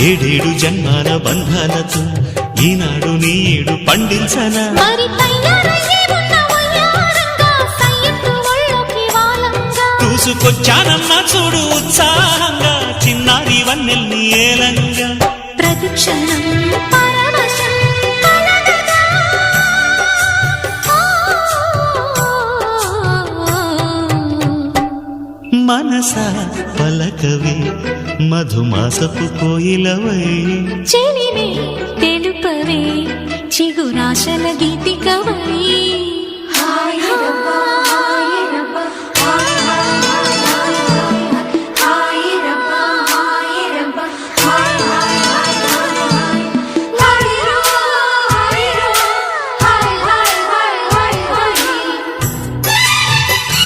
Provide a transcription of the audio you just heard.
ఏడేడు జన్మాల బంధాలతో ఈనాడు నీడు పండించనా చూసుకొచ్చానమ్మా చూడు ఉత్సాహంగా చిన్నారి వన్నెల్ని ఏలంగా ప్రతిక్షణం మనసా పలకవే మధుమాసపు కోయిలవై చెలివే తెలుపవే చిగురాశల గీతికవై